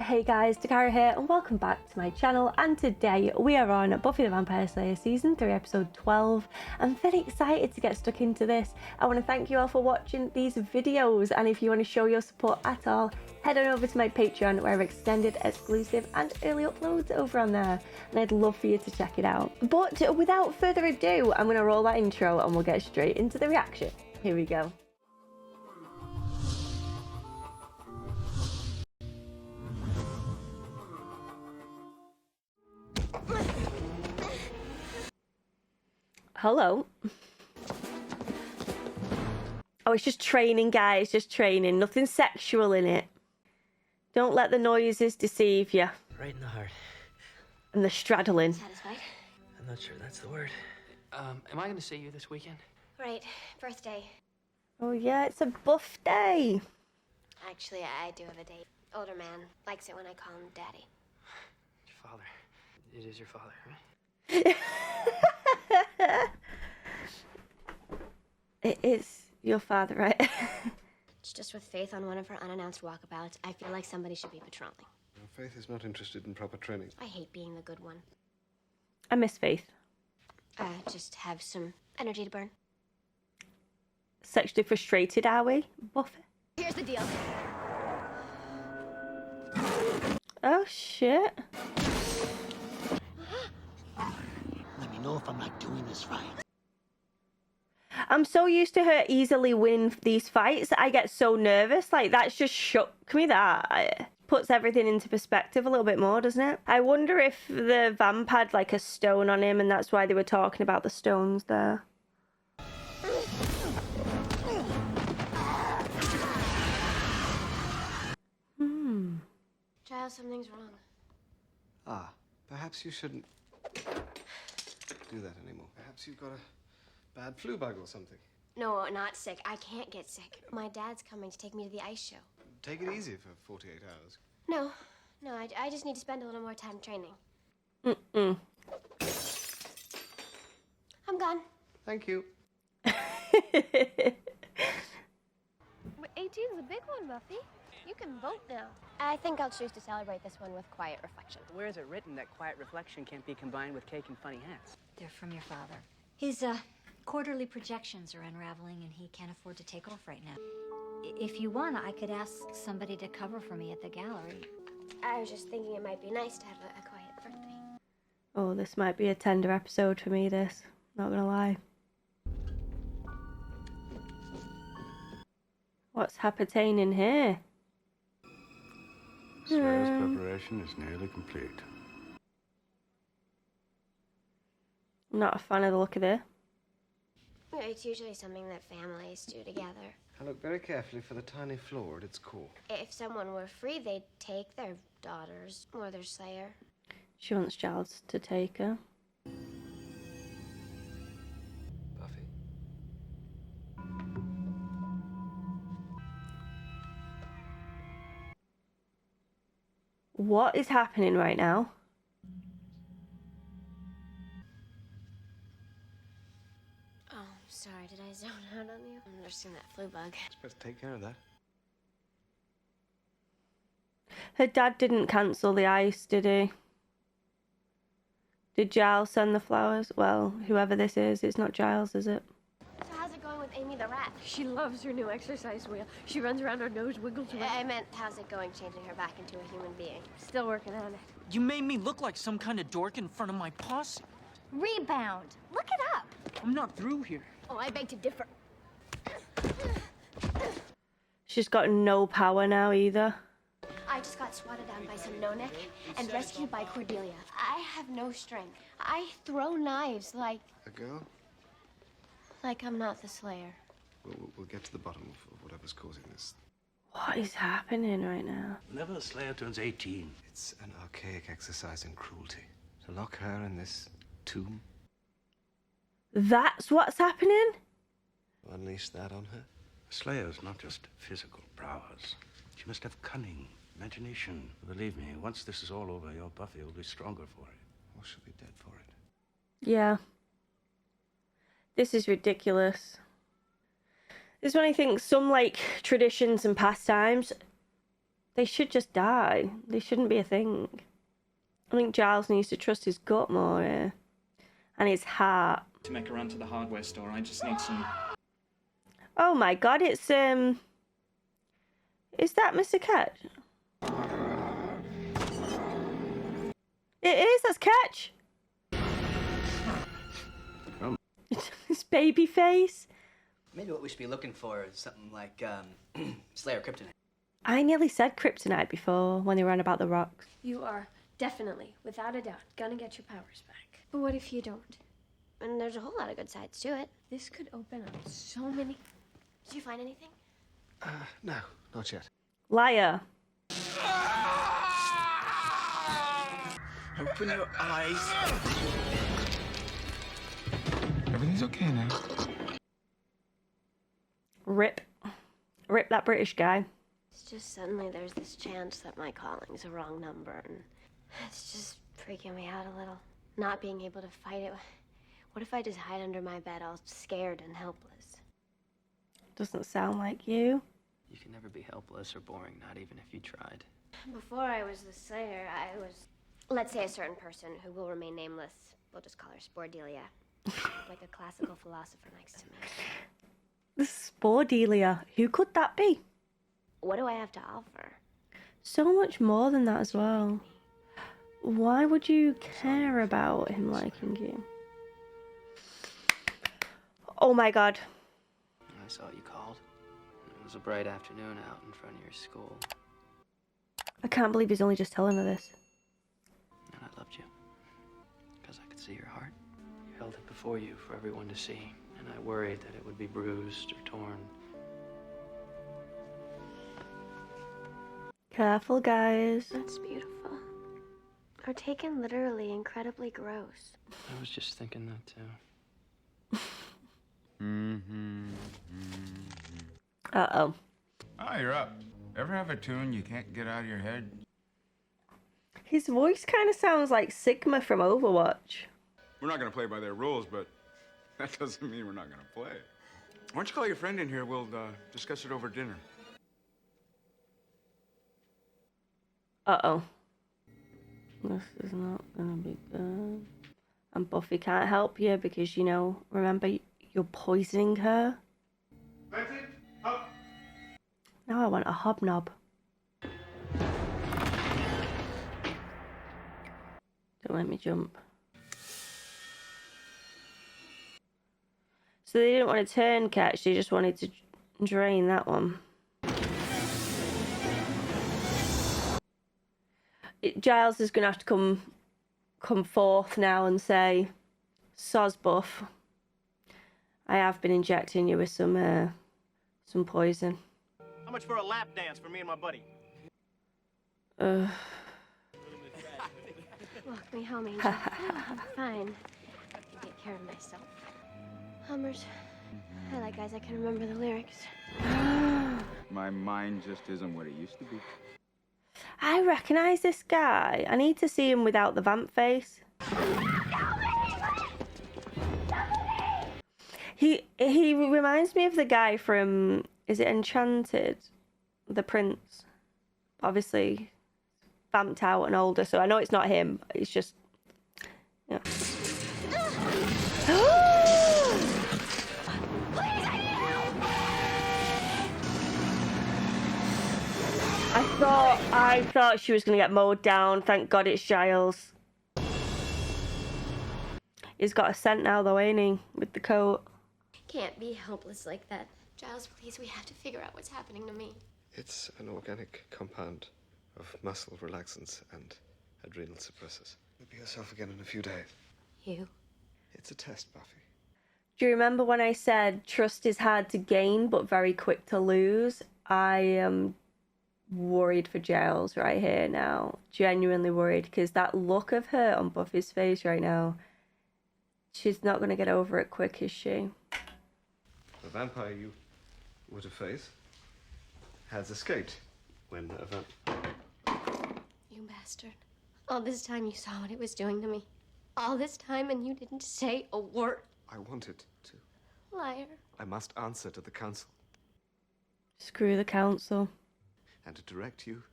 Hey guys, Dakara here and welcome back to my channel, and today we are on Buffy the Vampire Slayer season 3 episode 12. I'm very excited to get stuck into this. I want to thank you all for watching these videos, and if you want to show your support at all, head on over to my Patreon where I have extended, exclusive and early uploads over on there, and I'd love for you to check it out. But without further ado, I'm going to roll that intro and we'll get straight into the reaction. Here we go. Hello. Oh, it's just training, guys. Just training. Nothing sexual in it. Don't let the noises deceive you. Right in the heart. And the straddling. Satisfied? I'm not sure that's the word. Am I going to see you this weekend? Right. Birthday. Oh, yeah. It's a buff day. Actually, I do have a date. Older man. Likes it when I call him daddy. Your father. It is your father, right? It is your father, right? It's just with Faith on one of her unannounced walkabouts, I feel like somebody should be patrolling. Well, Faith is not interested in proper training. I hate being the good one. I miss Faith. Just have some energy to burn. Sexually frustrated, are we, Buffy? Here's the deal. Oh, shit. Let me know if I'm not doing this right. I'm so used to her easily winning these fights. I get so nervous. Like, that's just shook me. That it puts everything into perspective a little bit more, doesn't it? I wonder if the vamp had like a stone on him and that's why they were talking about the stones there. Giles, something's wrong. Ah, perhaps you shouldn't do that anymore. Perhaps you've got a bad flu bug or something. No, not sick. I can't get sick. My dad's coming to take me to the ice show. Take it easy for 48 hours. No, I just need to spend a little more time training. Mm-mm. I'm gone. Thank you. 18's a big one, Buffy. You can vote now. I think I'll choose to celebrate this one with quiet reflection. Where is it written that quiet reflection can't be combined with cake and funny hats? They're from your father. His quarterly projections are unraveling and he can't afford to take off right now. If you want, I could ask somebody to cover for me at the gallery. I was just thinking it might be nice to have a quiet birthday. Oh, this might be a tender episode for me, this. Not gonna lie. What's happening in here? Slayer's preparation is nearly complete. I'm not a fan of the look of it. It's usually something that families do together. And look very carefully for the tiny flaw at its core. If someone were free, they'd take their daughters or their slayer. She wants Giles to take her. Buffy. What is happening right now? Oh, sorry, did I zone out on you? I'm nursing that flu bug. Let's take care of that. Her dad didn't cancel the ice, did he? Did Giles send the flowers? Well, whoever this is, it's not Giles, is it? So how's it going with Amy the rat? She loves her new exercise wheel. She runs around her nose, wiggles around. I meant, how's it going changing her back into a human being? Still working on it. You made me look like some kind of dork in front of my posse. Rebound! Look it up! I'm not through here. Oh, I beg to differ. She's got no power now either. I just got swatted down by some no-neck and rescued by Cordelia. I have no strength. I throw knives like A girl? I'm not the slayer. We'll get to the bottom of whatever's causing this. What is happening right now? Whenever the Slayer turns 18, It's an archaic exercise in cruelty. To lock her in this tomb, That's what's happening? unleash that on her. the Slayer's not just physical prowess. She must have cunning, imagination. Believe me, once this is all over, your Buffy will be stronger for it. Or she'll be dead for it. Yeah. This is ridiculous. This is when I think some, like, traditions and pastimes They should just die. They shouldn't be a thing. I think Giles needs to trust his gut more here. And his heart. To make a run to the hardware store, I just need some... Oh my god, it's, is that Mr. Ketch? It is, that's Ketch! His baby face. Maybe what we should be looking for is something like, Slayer Kryptonite. I nearly said kryptonite before when they ran about the rocks. You are definitely, without a doubt, gonna get your powers back. But what if you don't? And there's a whole lot of good sides to it. This could open up so many... Did you find anything? No, not yet. Liar. Open your eyes. Everything's okay now. Rip. Rip that British guy. It's just suddenly there's this chance that my calling's a wrong number, and it's just freaking me out a little. Not being able to fight it. What if I just hide under my bed all scared and helpless? Doesn't sound like you. You can never be helpless or boring, not even if you tried. Before I was the Slayer, I was, let's say, a certain person who will remain nameless. We'll just call her Spordelia. Like a classical philosopher next to me. The Spordelia. Who could that be? What do I have to offer? So much more than that as well. Why would you care about him liking you? Oh my god. I saw you called. It was a bright afternoon out in front of your school. I can't believe he's only just telling her this. And I loved you. Because I could see your heart. You held it before you for everyone to see. And I worried that it would be bruised or torn. Careful, guys. That's beautiful. Or taken literally incredibly gross. I was just thinking that too. Uh-oh. Ah, you're up. Ever have a tune you can't get out of your head? His voice kind of sounds like Sigma from Overwatch. We're not gonna play by their rules, but that doesn't mean we're not gonna play. Why don't you call your friend in here? We'll discuss it over dinner. Uh-oh. This is not gonna be good. And Buffy can't help you because, you know, remember, you're poisoning her. Now I want a hobnob. Don't let me jump. So they didn't want to turn catch, they just wanted to drain that one. Giles is going to have to come forth now and say, "Soz Buff, I have been injecting you with some poison." How much for a lap dance for me and my buddy? Walk me home, Angel. I'm fine. I can take care of myself. Hummers. I like guys I can remember the lyrics. My mind just isn't what it used to be. I recognise this guy. I need to see him without the vamp face. He reminds me of the guy from, is it Enchanted? The prince. Obviously, vamped out and older, so I know it's not him. It's just, yeah. I thought she was gonna get mowed down. Thank God it's Giles. He's got a scent now though, ain't he? With the coat. Can't be helpless like that. Giles, please, we have to figure out what's happening to me. It's an organic compound of muscle relaxants and adrenal suppressors. You'll be yourself again in a few days. You? It's a test, Buffy. Do you remember when I said trust is hard to gain but very quick to lose? I am worried for Giles right here now. Genuinely worried, because that look of her on Buffy's face right now, she's not going to get over it quick, is she? The vampire you were to face has escaped when You bastard. All this time you saw what it was doing to me. All this time and you didn't say a word. I wanted to. Liar. I must answer to the council. Screw the council. And to direct you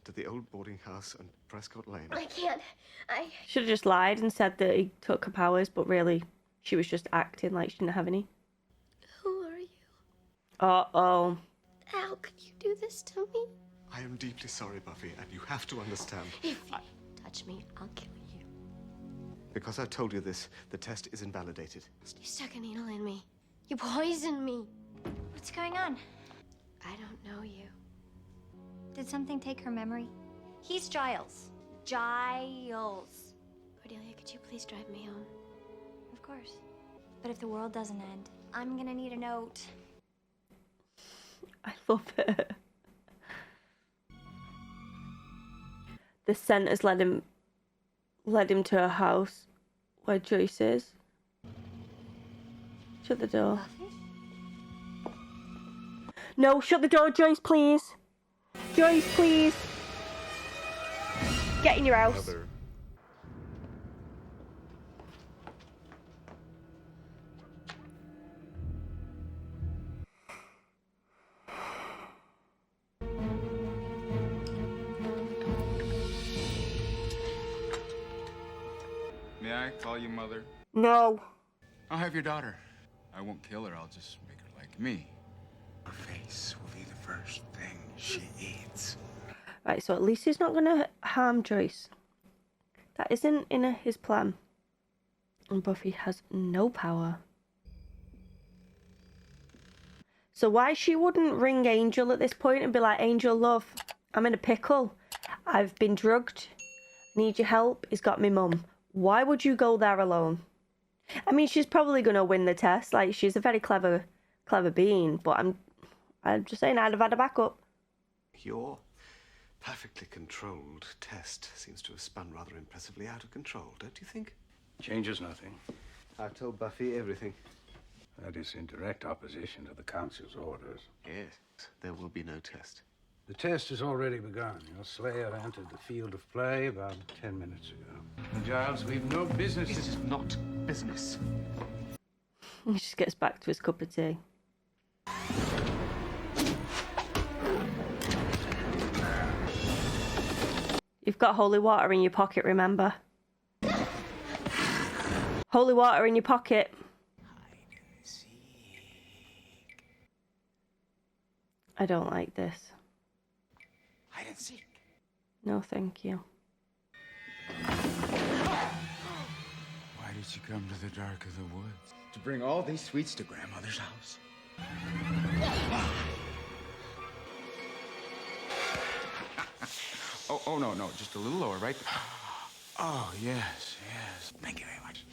to the old boarding house on Prescott Lane. I can't. Should have just lied and said that he took her powers, but really, she was just acting like she didn't have any. Who are you? Uh-oh. How could you do this to me? I am deeply sorry, Buffy, and you have to understand. If you touch me, I'll kill you. Because I've told you this, the test is invalidated. You stuck a needle in me. You poisoned me. What's going on? I don't know you. Did something take her memory? He's Giles. Giles. Cordelia, could you please drive me home? Of course. But if the world doesn't end, I'm gonna need a note. I love it. The scent has led him to a house where Joyce is. Shut the door. Buffy? No, shut the door, Joyce, please. Joyce, please. Get in your house. Mother. May I call you Mother? No. I'll have your daughter. I won't kill her, I'll just make her like me. Her face will be the first thing she eats. Right, so at least he's not going to harm Joyce. That isn't in his plan. And Buffy has no power. So why she wouldn't ring Angel at this point and be like, Angel, love, I'm in a pickle. I've been drugged. I need your help. He's got me mum. Why would you go there alone? I mean, she's probably going to win the test. Like, she's a very clever being. But I'm just saying I'd have had a backup. Your perfectly controlled test seems to have spun rather impressively out of control, don't you think? Changes nothing. I've told Buffy everything. That is in direct opposition to the Council's orders. Yes, there will be no test. The test has already begun. Your slayer entered the field of play about 10 minutes ago. Giles, we've no business. This is not business. He just gets back to his cup of tea. You've got holy water in your pocket, remember? Holy water in your pocket. I don't like this. Hide and seek. No, thank you. Why did you come to the dark of the woods? To bring all these sweets to Grandmother's house? Oh, no, just a little lower, right? Oh, yes. Thank you very much.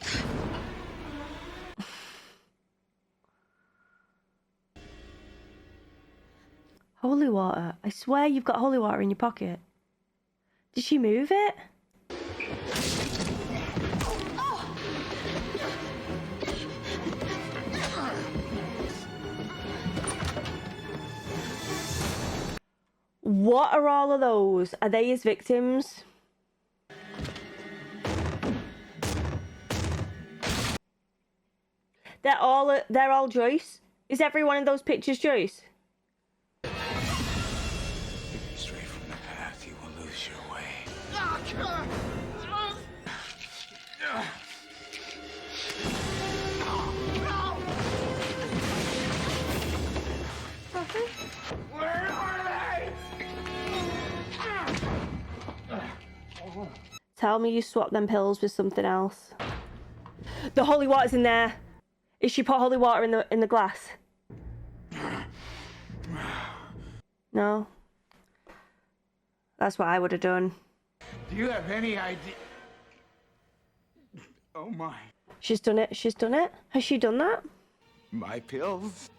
Holy water. I swear you've got holy water in your pocket. Did she move it? What are all of those? Are they his victims? They're all Joyce? Is every one of those pictures Joyce? Stray from the path, you will lose your way. Where are they? Tell me you swapped them pills with something else. The holy water's in there. Is she put holy water in the glass? No. That's what I would have done. Do you have any idea? Oh, my. She's done it. She's done it. Has she done that? My pills?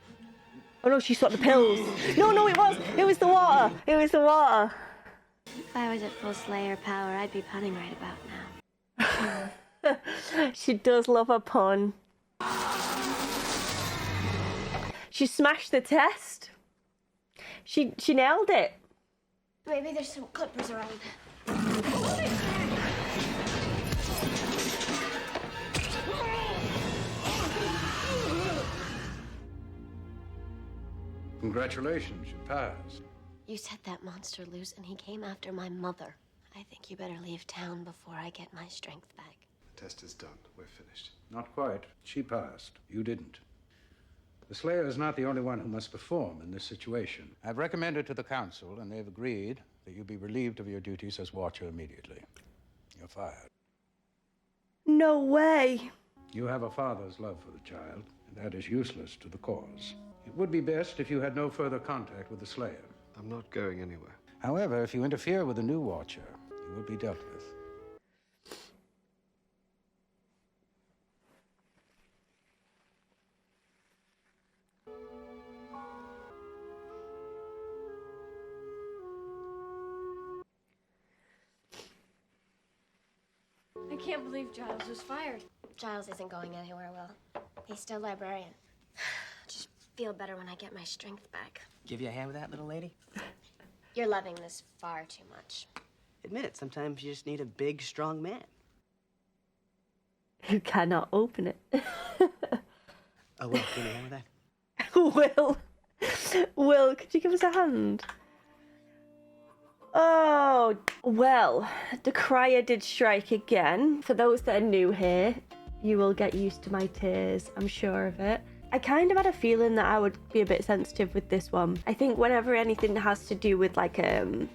Oh no, she swapped the pills. No, it was. It was the water. It was the water. If I was at full Slayer power, I'd be punning right about now. She does love a pun. She smashed the test. She nailed it. Maybe there's some clippers around. Congratulations, you passed. You set that monster loose and he came after my mother. I think you better leave town before I get my strength back. The test is done. We're finished. Not quite. She passed. You didn't. The Slayer is not the only one who must perform in this situation. I've recommended to the council, and they've agreed that you be relieved of your duties as Watcher immediately. You're fired. No way. You have a father's love for the child, and that is useless to the cause. It would be best if you had no further contact with the Slayer. I'm not going anywhere. However, if you interfere with the new Watcher, you will be dealt with. I can't believe Giles was fired. Giles isn't going anywhere, Will. He's still librarian. Just feel better when I get my strength back. Give you a hand with that, little lady? You're loving this far too much. Admit it, sometimes you just need a big, strong man. You cannot open it. Oh, Will, give me a hand with that? Will, could you give us a hand? Oh, well, the crier did strike again. For those that are new here, you will get used to my tears, I'm sure of it. I kind of had a feeling that I would be a bit sensitive with this one. I think whenever anything has to do with like a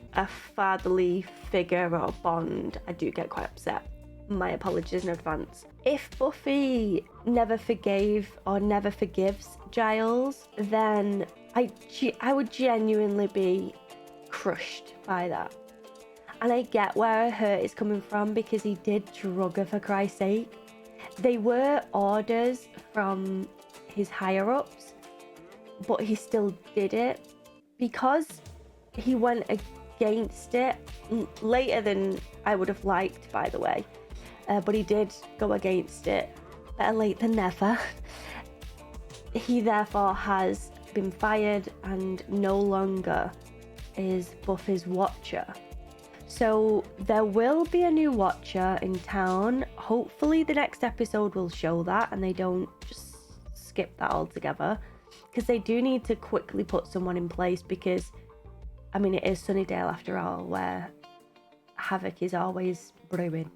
fatherly figure or bond, I do get quite upset. My apologies in advance. If Buffy never forgave or never forgives Giles, then I would genuinely be crushed by that. And I get where her hurt is coming from, because he did drug her, for Christ's sake. They were orders from his higher ups, but he still did it because he went against it later than I would have liked, by the way. But he did go against it. Better late than never. He therefore has been fired and no longer is Buffy's Watcher. So there will be a new Watcher in town. Hopefully the next episode will show that and they don't just skip that altogether, because they do need to quickly put someone in place, because I mean it is Sunnydale after all, where havoc is always brewing.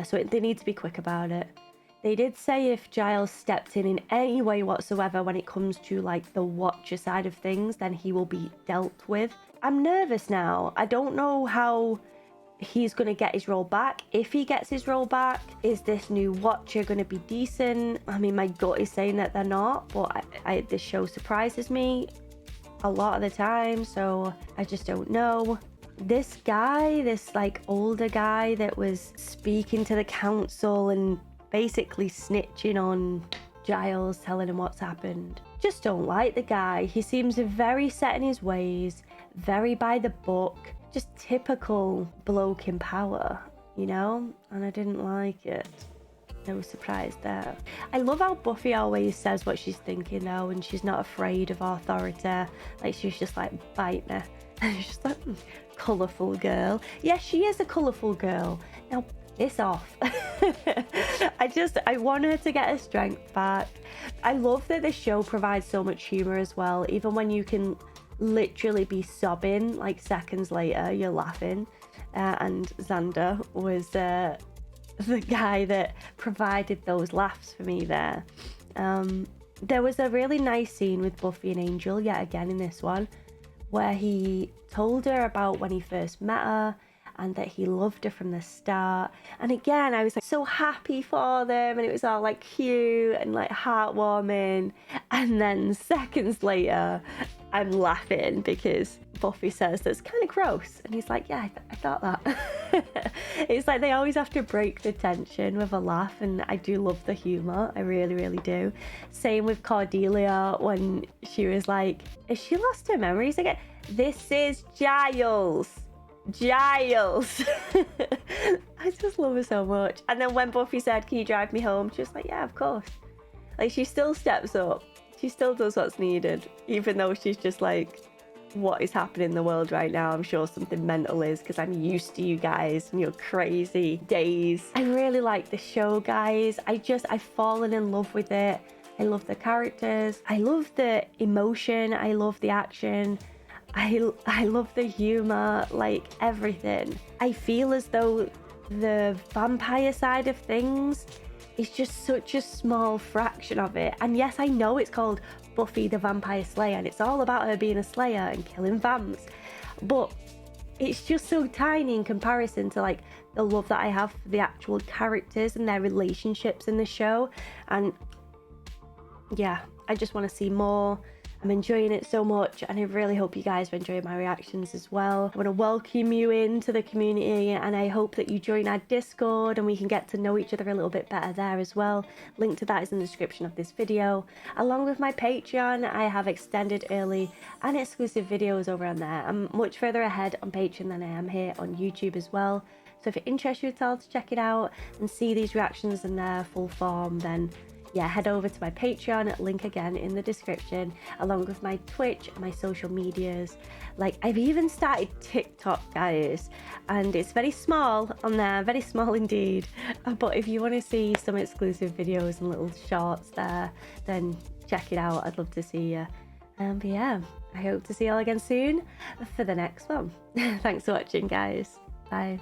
So they need to be quick about it. They did say if Giles stepped in any way whatsoever when it comes to like the Watcher side of things, then he will be dealt with. I'm nervous now. I don't know how he's going to get his role back. If he gets his role back, is this new Watcher going to be decent? I mean, my gut is saying that they're not, but this show surprises me a lot of the time, so I just don't know. This guy, this like older guy that was speaking to the council and basically snitching on Giles, telling him what's happened. Just don't like the guy. He seems very set in his ways, very by the book, just typical bloke in power, you know? And I didn't like it. No surprise there. I love how Buffy always says what she's thinking though, and she's not afraid of authority. Like she's just like biting her. And she's just like, colourful girl. Yeah, she is a colourful girl. Now, piss off. I want her to get her strength back. I love that this show provides so much humour as well. Even when you can literally be sobbing, like seconds later, you're laughing. And Xander was the guy that provided those laughs for me there. There was a really nice scene with Buffy and Angel yet again in this one, where he told her about when he first met her and that he loved her from the start. And again, I was like so happy for them, and it was all like cute and like heartwarming. And then seconds later, I'm laughing because Buffy says that's kind of gross. And he's like, yeah, I thought that. It's like they always have to break the tension with a laugh, and I do love the humour. I really, really do. Same with Cordelia when she was like, has she lost her memories again? This is Giles. Giles. I just love her so much. And then when Buffy said, can you drive me home? She was like, yeah, of course. Like she still steps up. She still does what's needed, even though she's just like, what is happening in the world right now? I'm sure something mental is, because I'm used to you guys and your crazy days. I really like the show, guys. I've fallen in love with it. I love the characters. I love the emotion. I love the action. I love the humor, like everything. I feel as though the vampire side of things is just such a small fraction of it. And yes, I know it's called Buffy the Vampire Slayer and it's all about her being a slayer and killing vamps, but it's just so tiny in comparison to like the love that I have for the actual characters and their relationships in the show. And yeah, I just want to see more. I'm enjoying it so much, and I really hope you guys are enjoying my reactions as well. I want to welcome you into the community, and I hope that you join our Discord and we can get to know each other a little bit better there as well. Link to that is in the description of this video. Along with my Patreon, I have extended early and exclusive videos over on there. I'm much further ahead on Patreon than I am here on YouTube as well. So if it interests you at all to check it out and see these reactions in their full form, then yeah, head over to my Patreon, link again in the description, along with my Twitch and my social medias. Like, I've even started TikTok, guys, and it's very small on there, very small indeed. But if you want to see some exclusive videos and little shorts there, then check it out. I'd love to see you. But yeah, I hope to see you all again soon for the next one. Thanks for watching, guys. Bye.